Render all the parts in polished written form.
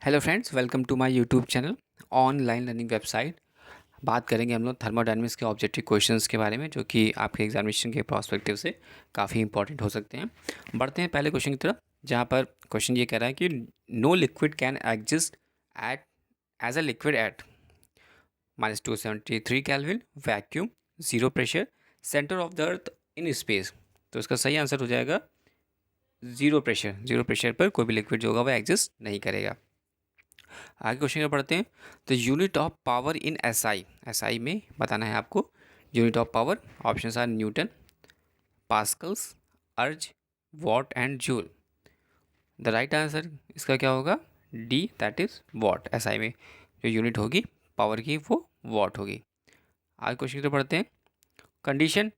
Hello friends, welcome to my YouTube channel online learning website. बात करेंगे हम लोग थर्मोडायनेमिक्स के ऑब्जेक्टिव क्वेश्चंस के बारे में, जो कि आपके एग्जामिनेशन के प्रोस्पेक्टिव से काफ़ी इंपॉर्टेंट हो सकते हैं। बढ़ते हैं पहले क्वेश्चन की तरफ, जहाँ पर क्वेश्चन ये कह रहा है कि no liquid can exist at as a liquid at -273 kelvin, vacuum, zero pressure, centre of the earth in space. तो इसका सही आंसर हो जाएगा जीरो प्रेशर। जीरो प्रेशर पर कोई भी लिक्विड जो होगा वो एग्जिस्ट नहीं करेगा। आगे क्वेश्चन में पढ़ते हैं। तो unit of power in SI, SI में बताना है आपको unit of power. Option are newton, pascals, erg, watt and joule. The right answer इसका क्या होगा? D, that is watt. SI में जो यूनिट होगी पावर की वो वॉट होगी। आगे क्वेश्चन की तरफ पढ़ते हैं। Condition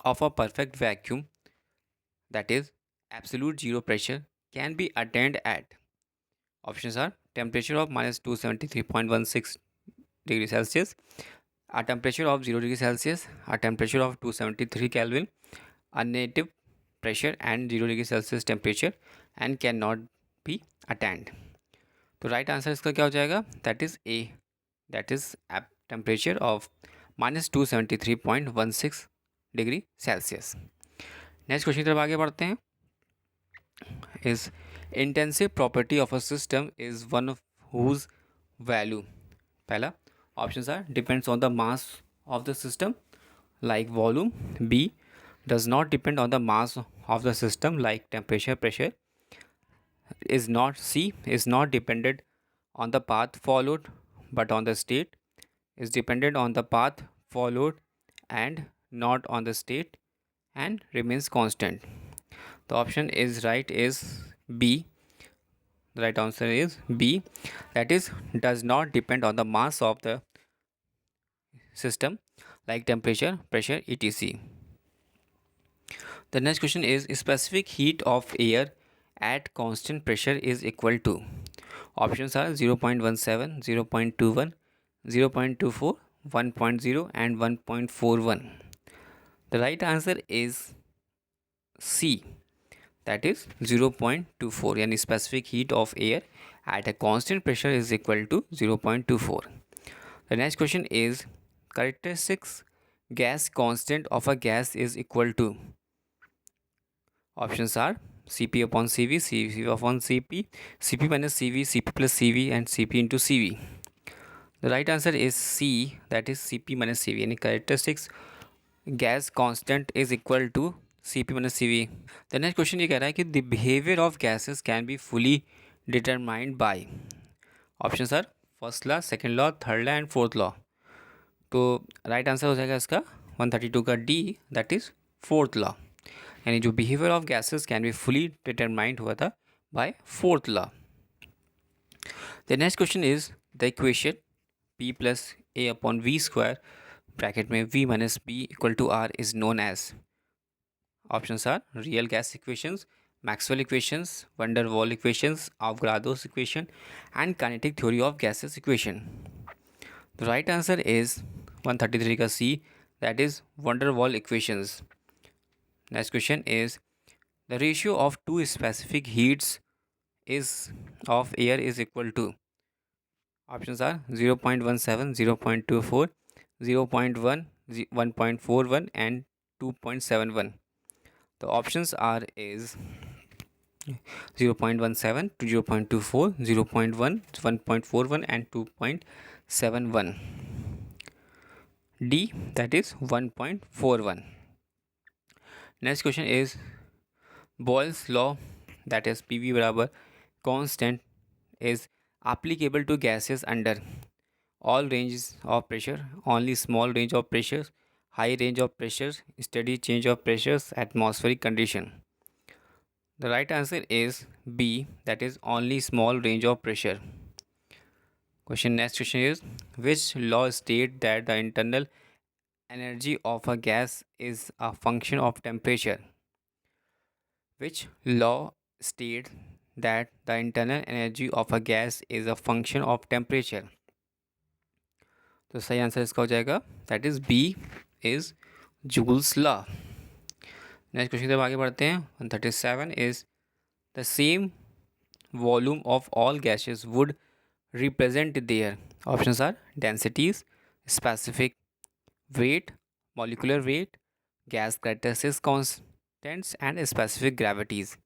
of a perfect vacuum that is absolute zero pressure can be attend at. Options are temperature of -273.16 degree Celsius, a temperature of 0 degree Celsius, a temperature of 273 Kelvin, a native pressure and 0 degree Celsius temperature and cannot be attained. तो right answer इसका क्या हो जाएगा? That is A, that is at temperature of -273.16 degree Celsius. Next question की तरफ आगे बढ़ते हैं। Is intensive property of a system is one of whose value. पहला options are depends on the mass of the system like volume. B, does not depend on the mass of the system like temperature, pressure. Is not C, is not dependent on the path followed but on the state. Is dependent on the path followed and not on the state and remains constant. The option is right is B. The right answer is B, that is does not depend on the mass of the system like temperature, pressure, etc. The next question is specific heat of air at constant pressure is equal to. Options are 0.17, 0.21, 0.24, 1.0 and 1.41. The right answer is C, that is 0.24, यानी specific heat of air at a constant pressure is equal to 0.24. The next question is characteristics gas constant of a gas is equal to. Options are Cp upon Cv, Cv upon Cp, Cp minus Cv, Cp plus Cv and Cp into Cv. The right answer is C, that is Cp minus Cv. Any characteristics gas constant is equal to Cp minus Cv. The next question ये कह रहा है कि the behavior of gases can be fully determined by. Options are first law, second law, third law and fourth law. तो right answer हो जाएगा इसका 132 का D, that is fourth law. यानी जो behaviour of gases can be fully determined हुआ था by fourth law. The next question is the equation P plus a upon V square bracket में V minus b equal to R is known as. Options are real gas equations, Maxwell equations, van der Waals equations, Avogadro's equation and kinetic theory of gases equation. The right answer is 133 का C, that is van der Waal equations. Next question is the ratio of two specific heats is of air is equal to. Options are 0.17, 0.24, 0.1, 1.41 and 2.71. The options are is 0.17 to 0.24, 0.1, 1.41 and 2.71. D, that is 1.41. Next question is Boyle's law, that is PV बराबर constant is applicable to gases under all ranges of pressure, only small range of pressures, high range of pressures, steady change of pressures, atmospheric condition. The right answer is B, that is only small range of pressure. Next question is which law state that the internal energy of a gas is a function of temperature? Which law states that the internal energy of a gas is a function of temperature? तो सही answer इसका हो जाएगा that is B, is Joule's law. Next question की तरफ आगे बढ़ते हैं। 137 is the same volume of all gases would represent their? Options are densities, specific weight, molecular weight, gas characteristics constants, and specific gravities.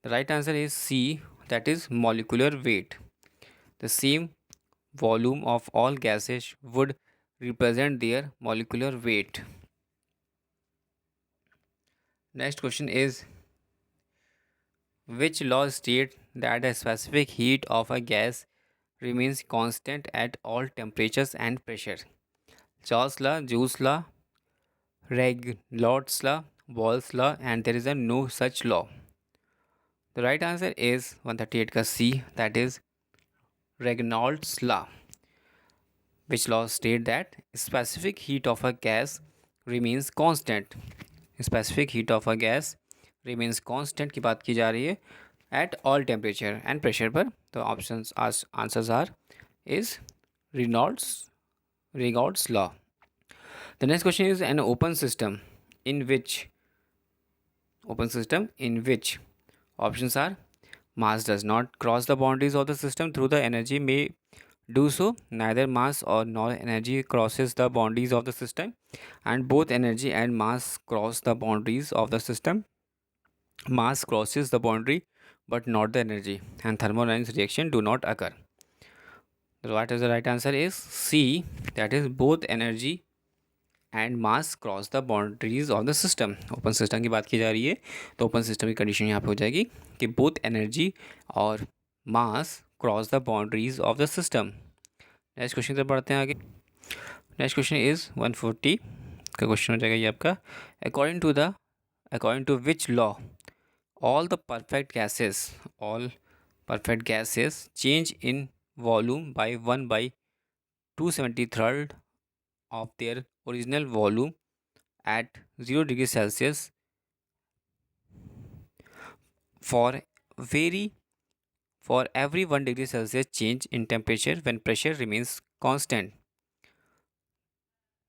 The right answer is C, that is molecular weight. The same volume of all gases would represent their molecular weight. Next question is, which law states that the specific heat of a gas remains constant at all temperatures and pressure? Charles law, Joule's law, Reynolds law, Boyle's law, and there is a no such law. The right answer is 138 ka C, that is Reynolds law, which law state that specific heat of a gas remains constant. Specific heat of a gas remains constant की बात की जा रही है at all temperature and pressure पर. तो options answers are is Reynolds law. The next question is an open system in which options are mass does not cross the boundaries of the system through the energy may do so, neither mass or nor energy crosses the boundaries of the system, and both energy and mass cross the boundaries of the system. Mass crosses the boundary but not the energy, and thermodynamics reaction do not occur. What is the right answer is C, that is both energy and mass cross the boundaries of the system. Open system की बात की जा रही है तो open system की condition यहाँ पे हो जाएगी कि बोथ एनर्जी और mass cross the boundaries of the system. Next question पर पढ़ते हैं आगे. नेक्स्ट क्वेश्चन इज 140 का क्वेश्चन हो जाएगा ये आपका. According to which law all perfect gases change in volume by 1 by 273rd of their original volume at 0 degrees Celsius for every 1 degree Celsius change in temperature when pressure remains constant.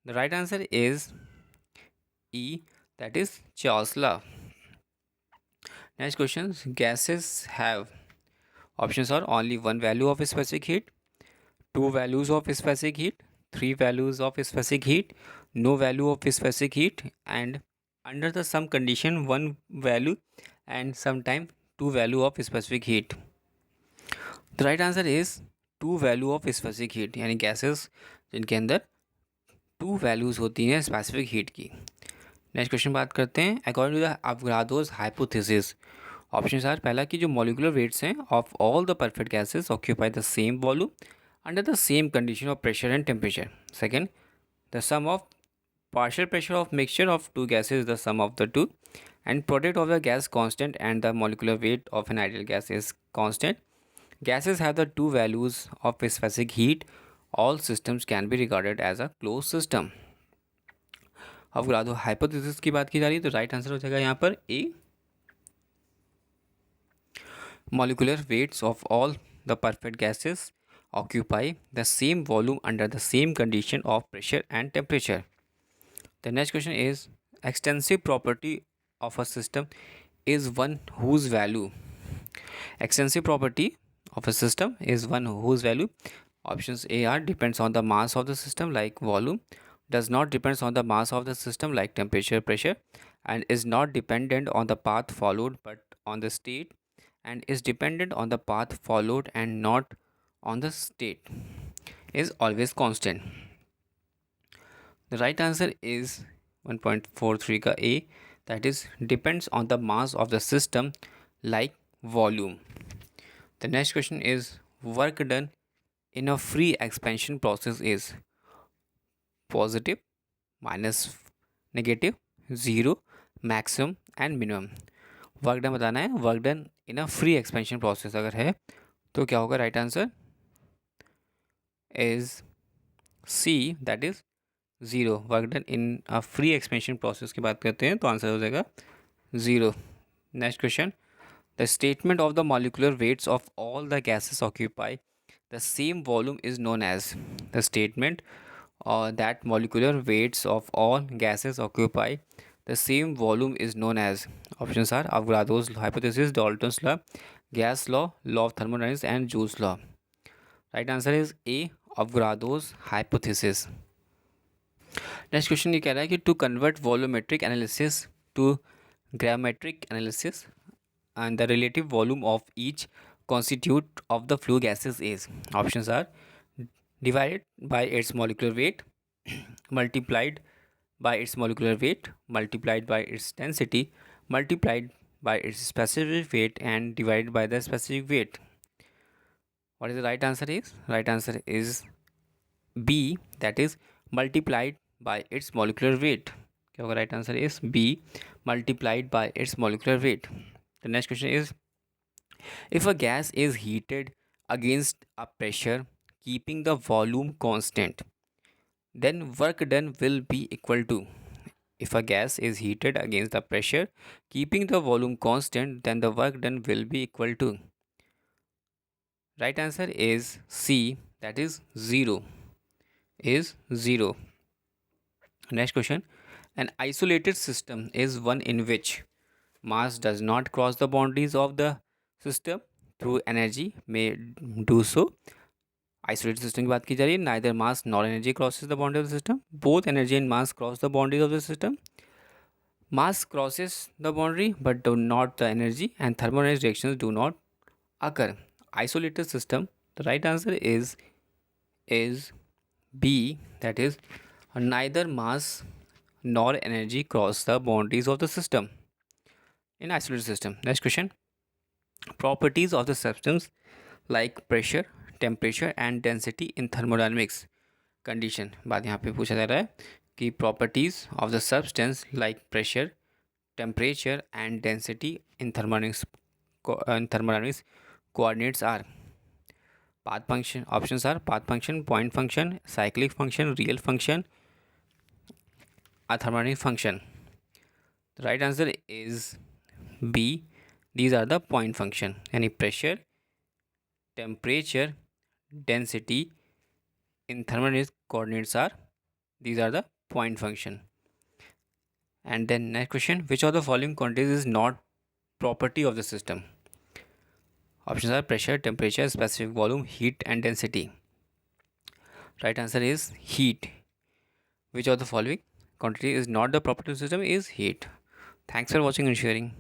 The right answer is E, that is Charles law. Next questions. Gases have options are only one value of specific heat, two values of specific heat, three values of specific heat, no value of specific heat, and under the some condition one value and sometime two value of specific heat. The right answer is two value of specific heat, यानी gases जिनके अंदर to values होती हैं specific heat की. Next question बात करते हैं. According to the Avogadro's hypothesis, options are पहला कि जो मॉलिकुलर वेट्स हैं of all the perfect gases occupy the same volume under the same condition of pressure and temperature. Second, the sum of partial pressure of mixture of two gases is the sum of the two, and product of the gas constant and the molecular weight of an ideal gas is constant. Gases have the two values of specific heat. All systems can be regarded as a closed system. Avogadro hypothesis की बात की जा रही है तो right answer हो जाएगा यहाँ पर ए. Molecular weights of all the perfect gases occupy the same volume under the same condition of pressure and temperature. The next question is, extensive property of a system is one whose value. Extensive property of a system is one whose value. Options A are depends on the mass of the system like volume, does not depends on the mass of the system like temperature, pressure, and is not dependent on the path followed but on the state, and is dependent on the path followed and not on the state, is always constant. The right answer is 1.43 ka A, that is depends on the mass of the system like volume. The next question is, work done in a free expansion process is positive, minus, negative, zero, maximum and minimum. Work done बताना है. Work done in a free expansion process अगर है तो क्या होगा? Right answer is C, that is zero. Work done in a free expansion process की बात करते हैं तो आंसर हो जाएगा zero. Next question, the statement of the molecular weights of all the gases occupy the same volume is known as. The statement that molecular weights of all gases occupy the same volume is known as. Options are Avogadro's hypothesis, Dalton's law, Gas law, law of thermodynamics, and Joule's law. Right answer is A. Avogadro's hypothesis. Next question ये कह रहा है कि to convert volumetric analysis to gravimetric analysis and the relative volume of each constitute of the flue gases is. Options are divided by its molecular weight, multiplied by its molecular weight, multiplied by its density, multiplied by its specific weight, and divided by the specific weight. What is the right answer is? Right answer is B, that is multiplied by its molecular weight. क्या होगा? Right answer is B, multiplied by its molecular weight. The next question is, if a gas is heated against a pressure keeping the volume constant, then work done will be equal to. If a gas is heated against the pressure keeping the volume constant, then the work done will be equal to. Right answer is C, that is 0. Is 0. Next question, an isolated system is one in which mass does not cross the boundaries of the system through energy may do so. Isolated system की बात की जा रही है. Neither mass nor energy crosses the boundary of the system. Both energy and mass cross the boundaries of the system. Mass crosses the boundary but do not the energy, and thermodynamic reactions do not occur. Isolated system. The right answer is B, that is neither mass nor energy cross the boundaries of the system in isolated system. Next question, properties of the substance like pressure, temperature and density in thermodynamics condition. बात यहाँ पे पूछा जा रहा है कि properties of the substance like pressure, temperature and density in thermodynamics coordinates are. Path function. Options are path function, point function, cyclic function, real function, or thermodynamic function. The right answer is B. These are the point function. यानी pressure, temperature, density in thermodynamic coordinates are, these are the point function. And then next question, which of the following quantities is not property of the system? Options are pressure, temperature, specific volume, heat and density. Right answer is heat. Which of the following quantity is not the property of the system is heat. Thanks for watching and sharing.